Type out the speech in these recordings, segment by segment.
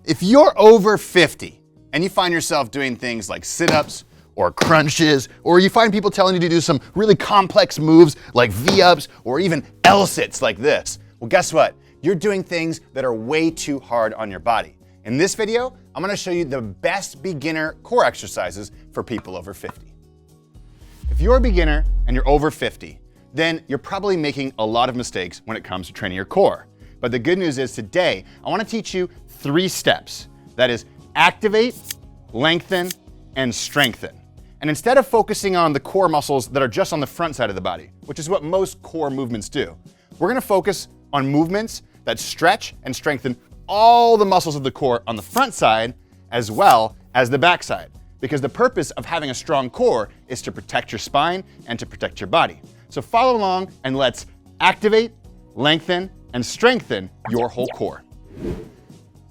If you're over 50 and you find yourself doing things like sit-ups or crunches, or you find people telling you to do some really complex moves like V-ups or even L-sits like this, well, guess what? You're doing things that are way too hard on your body. In this video, I'm gonna show you the best beginner core exercises for people over 50. If you're a beginner and you're over 50, then you're probably making a lot of mistakes when it comes to training your core. But the good news is today, I wanna teach you 3 steps. That is activate, lengthen, and strengthen. And instead of focusing on the core muscles that are just on the front side of the body, which is what most core movements do, we're gonna focus on movements that stretch and strengthen all the muscles of the core on the front side as well as the back side. Because the purpose of having a strong core is to protect your spine and to protect your body. So follow along and let's activate, lengthen, and strengthen your whole core.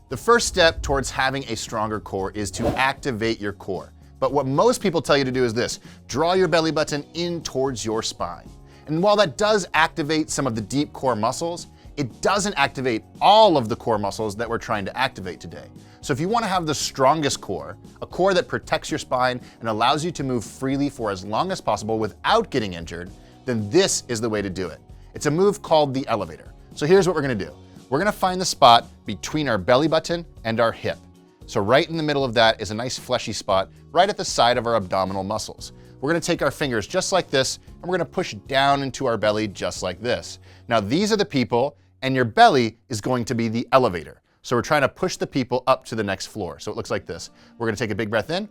The first step towards having a stronger core is to activate your core. But what most people tell you to do is this: draw your belly button in towards your spine. And while that does activate some of the deep core muscles, it doesn't activate all of the core muscles that we're trying to activate today. So if you want to have the strongest core, a core that protects your spine and allows you to move freely for as long as possible without getting injured, then this is the way to do it. It's a move called the elevator. So here's what we're gonna do. We're gonna find the spot between our belly button and our hip. So right in the middle of that is a nice fleshy spot right at the side of our abdominal muscles. We're gonna take our fingers just like this, and we're gonna push down into our belly just like this. Now these are the people, and your belly is going to be the elevator. So we're trying to push the people up to the next floor. So it looks like this. We're gonna take a big breath in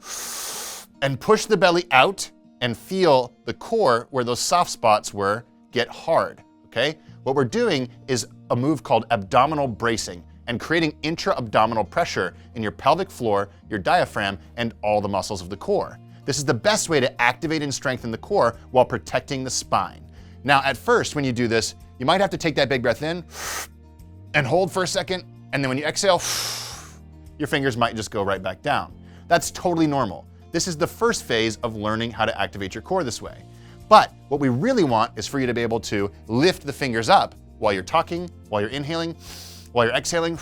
and push the belly out and feel the core where those soft spots were get hard, okay? What we're doing is a move called abdominal bracing and creating intra-abdominal pressure in your pelvic floor, your diaphragm, and all the muscles of the core. This is the best way to activate and strengthen the core while protecting the spine. Now, at first, when you do this, you might have to take that big breath in and hold for a second, and then when you exhale, your fingers might just go right back down. That's totally normal. This is the first phase of learning how to activate your core this way. But what we really want is for you to be able to lift the fingers up while you're talking, while you're inhaling, while you're exhaling,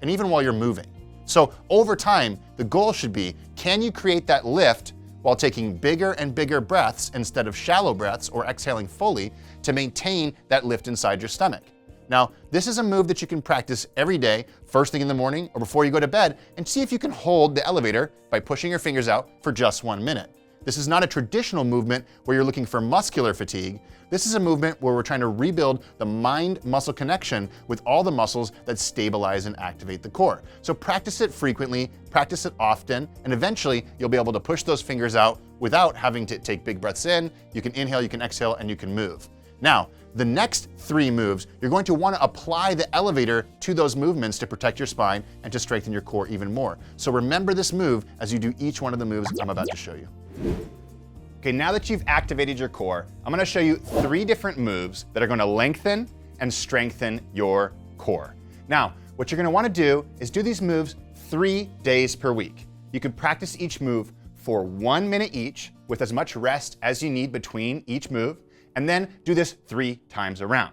and even while you're moving. So over time, the goal should be, can you create that lift while taking bigger and bigger breaths instead of shallow breaths or exhaling fully to maintain that lift inside your stomach? Now, this is a move that you can practice every day, first thing in the morning or before you go to bed, and see if you can hold the elevator by pushing your fingers out for just 1 minute. This is not a traditional movement where you're looking for muscular fatigue. This is a movement where we're trying to rebuild the mind-muscle connection with all the muscles that stabilize and activate the core. So practice it frequently, practice it often, and eventually you'll be able to push those fingers out without having to take big breaths in. You can inhale, you can exhale, and you can move. Now, the next 3 moves, you're going to want to apply the elevator to those movements to protect your spine and to strengthen your core even more. So remember this move as you do each one of the moves I'm about to show you. Okay, now that you've activated your core, I'm gonna show you 3 different moves that are gonna lengthen and strengthen your core. Now, what you're gonna wanna do is do these moves 3 days per week. You can practice each move for 1 minute each with as much rest as you need between each move, and then do this 3 times around.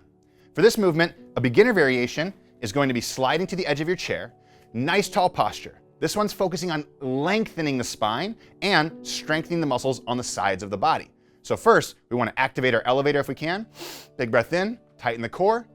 For this movement, a beginner variation is going to be sliding to the edge of your chair, nice tall posture. This one's focusing on lengthening the spine and strengthening the muscles on the sides of the body. So first, we want to activate our elevator if we can. Big breath in, tighten the core.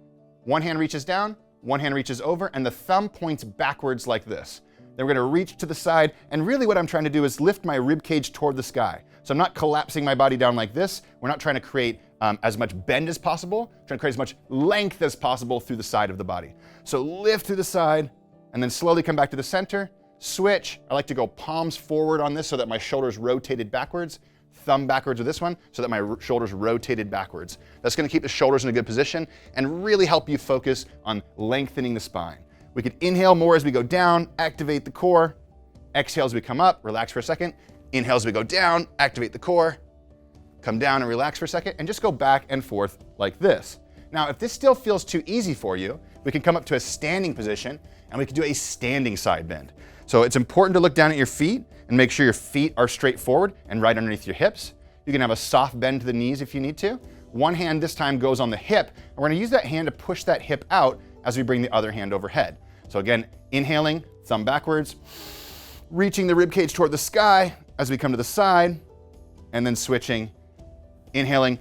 1 hand reaches down, 1 hand reaches over, and the thumb points backwards like this. Then we're going to reach to the side, and really what I'm trying to do is lift my rib cage toward the sky. So I'm not collapsing my body down like this. We're not trying to create as much bend as possible. We're trying to create as much length as possible through the side of the body. So lift through the side, and then slowly come back to the center. Switch. I like to go palms forward on this so that my shoulders rotated backwards. Thumb backwards with this one so that my shoulders rotated backwards. That's going to keep the shoulders in a good position and really help you focus on lengthening the spine. We can inhale more as we go down, activate the core. Exhale as we come up, relax for a second. Inhale as we go down, activate the core. Come down and relax for a second, and just go back and forth like this. Now, if this still feels too easy for you, we can come up to a standing position and we can do a standing side bend. So it's important to look down at your feet and make sure your feet are straight forward and right underneath your hips. You can have a soft bend to the knees if you need to. 1 hand this time goes on the hip, and we're gonna use that hand to push that hip out as we bring the other hand overhead. So again, inhaling, thumb backwards, reaching the rib cage toward the sky as we come to the side, and then switching, inhaling,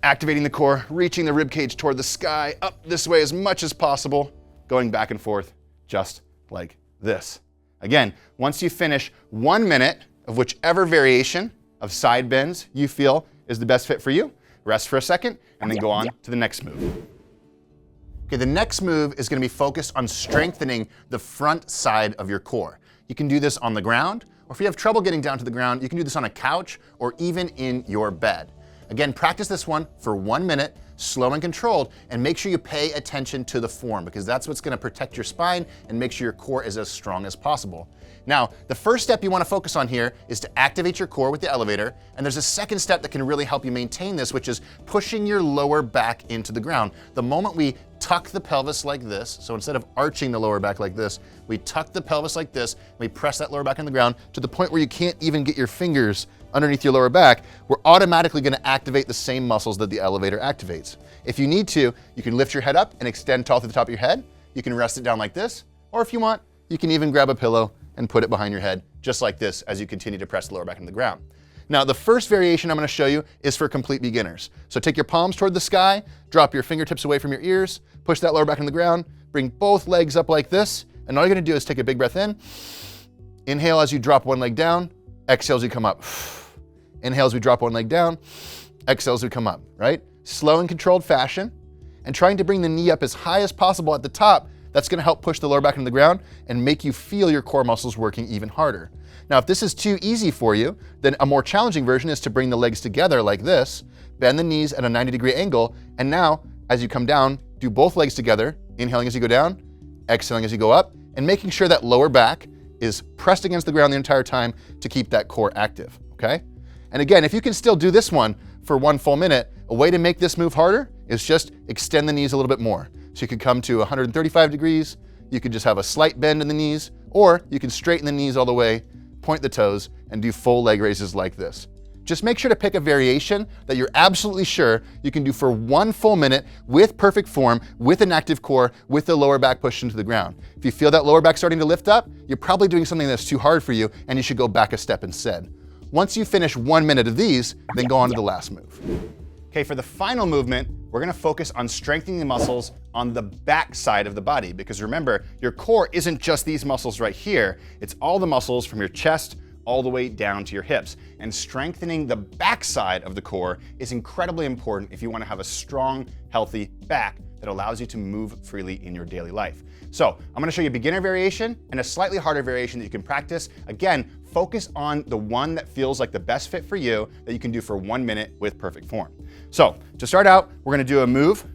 activating the core, reaching the rib cage toward the sky, up this way as much as possible, going back and forth just like this. Again, once you finish 1 minute of whichever variation of side bends you feel is the best fit for you, rest for a second, and then go on to the next move. Okay, the next move is going to be focused on strengthening the front side of your core. You can do this on the ground, or if you have trouble getting down to the ground, you can do this on a couch or even in your bed. Again, practice this one for 1 minute, slow and controlled, and make sure you pay attention to the form because that's what's going to protect your spine and make sure your core is as strong as possible. Now, the first step you want to focus on here is to activate your core with the elevator, and there's a second step that can really help you maintain this, which is pushing your lower back into the ground. The moment we tuck the pelvis like this, so instead of arching the lower back like this, we tuck the pelvis like this, and we press that lower back on the ground to the point where you can't even get your fingers underneath your lower back, we're automatically going to activate the same muscles that the elevator activates. If you need to, you can lift your head up and extend tall to the top of your head. You can rest it down like this, or if you want, you can even grab a pillow and put it behind your head, just like this, as you continue to press the lower back into the ground. Now, the first variation I'm going to show you is for complete beginners. So take your palms toward the sky, drop your fingertips away from your ears, push that lower back into the ground, bring both legs up like this, and all you're going to do is take a big breath in, inhale as you drop one leg down, exhale as you come up. Inhale as we drop one leg down, exhale as we come up, right? Slow and controlled fashion, and trying to bring the knee up as high as possible at the top. That's going to help push the lower back into the ground and make you feel your core muscles working even harder. Now, if this is too easy for you, then a more challenging version is to bring the legs together like this, bend the knees at a 90-degree angle, and now, as you come down, do both legs together, inhaling as you go down, exhaling as you go up, and making sure that lower back is pressed against the ground the entire time to keep that core active, okay? And again, if you can still do this one for 1 full minute, a way to make this move harder is just extend the knees a little bit more. So you could come to 135 degrees, you could just have a slight bend in the knees, or you can straighten the knees all the way, point the toes, and do full leg raises like this. Just make sure to pick a variation that you're absolutely sure you can do for 1 full minute with perfect form, with an active core, with the lower back pushed into the ground. If you feel that lower back starting to lift up, you're probably doing something that's too hard for you, and you should go back a step instead. Once you finish 1 minute of these, then go on to the last move. Okay, for the final movement, we're gonna focus on strengthening the muscles on the back side of the body, because remember, your core isn't just these muscles right here, it's all the muscles from your chest all the way down to your hips. And strengthening the back side of the core is incredibly important if you wanna have a strong, healthy back that allows you to move freely in your daily life. So I'm gonna show you a beginner variation and a slightly harder variation that you can practice. Again, focus on the one that feels like the best fit for you that you can do for 1 minute with perfect form. So to start out, we're gonna do a move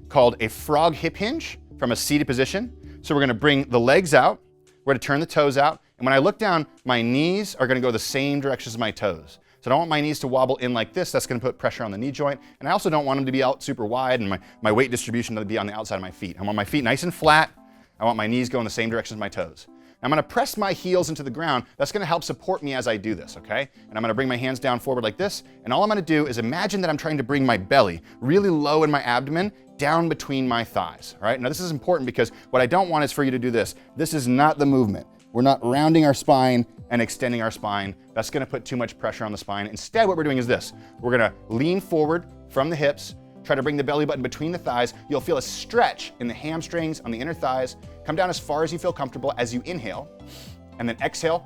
called a frog hip hinge from a seated position. So we're gonna bring the legs out, we're gonna turn the toes out, and when I look down, my knees are gonna go the same direction as my toes. So I don't want my knees to wobble in like this. That's gonna put pressure on the knee joint. And I also don't want them to be out super wide and my weight distribution to be on the outside of my feet. I want my feet nice and flat. I want my knees going the same direction as my toes. I'm gonna press my heels into the ground. That's gonna help support me as I do this, okay? And I'm gonna bring my hands down forward like this. And all I'm gonna do is imagine that I'm trying to bring my belly really low in my abdomen down between my thighs, all right? Now this is important because what I don't want is for you to do this. This is not the movement. We're not rounding our spine and extending our spine. That's gonna put too much pressure on the spine. Instead, what we're doing is this. We're gonna lean forward from the hips, try to bring the belly button between the thighs. You'll feel a stretch in the hamstrings on the inner thighs. Come down as far as you feel comfortable as you inhale, and then exhale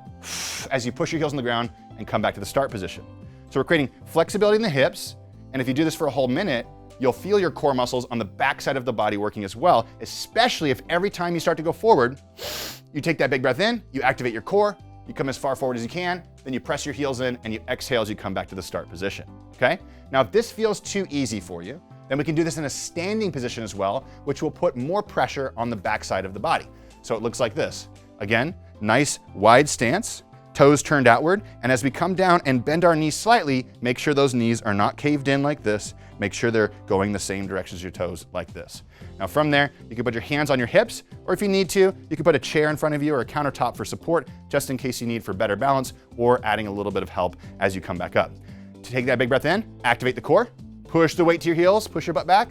as you push your heels on the ground and come back to the start position. So we're creating flexibility in the hips, and if you do this for a whole minute, you'll feel your core muscles on the back side of the body working as well, especially if every time you start to go forward, you take that big breath in, you activate your core, you come as far forward as you can, then you press your heels in and you exhale as you come back to the start position, okay? Now, if this feels too easy for you, then we can do this in a standing position as well, which will put more pressure on the back side of the body. So it looks like this. Again, nice wide stance, toes turned outward, and as we come down and bend our knees slightly, make sure those knees are not caved in like this. Make sure they're going the same direction as your toes like this. Now from there, you can put your hands on your hips, or if you need to, you can put a chair in front of you or a countertop for support, just in case you need for better balance, or adding a little bit of help as you come back up. To take that big breath in, activate the core, push the weight to your heels, push your butt back,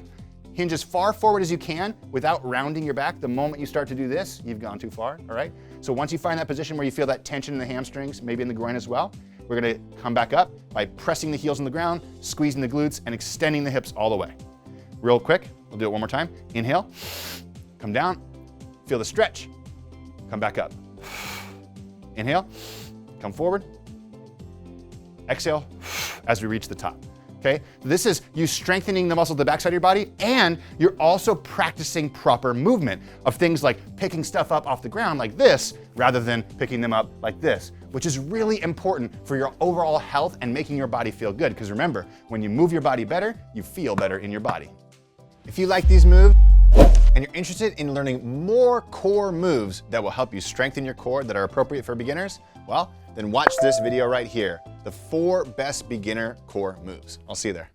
Hinge as far forward as you can without rounding your back. The moment you start to do this, you've gone too far, all right? So once you find that position where you feel that tension in the hamstrings, maybe in the groin as well, we're gonna come back up by pressing the heels on the ground, squeezing the glutes, and extending the hips all the way. Real quick, we'll do it one more time. Inhale, come down, feel the stretch, come back up. Inhale, come forward, exhale as we reach the top. Okay, this is you strengthening the muscle at the backside of your body, and you're also practicing proper movement of things like picking stuff up off the ground like this, rather than picking them up like this, which is really important for your overall health and making your body feel good. Because remember, when you move your body better, you feel better in your body. If you like these moves, and you're interested in learning more core moves that will help you strengthen your core that are appropriate for beginners, well, then watch this video right here, the 4 best beginner core moves. I'll see you there.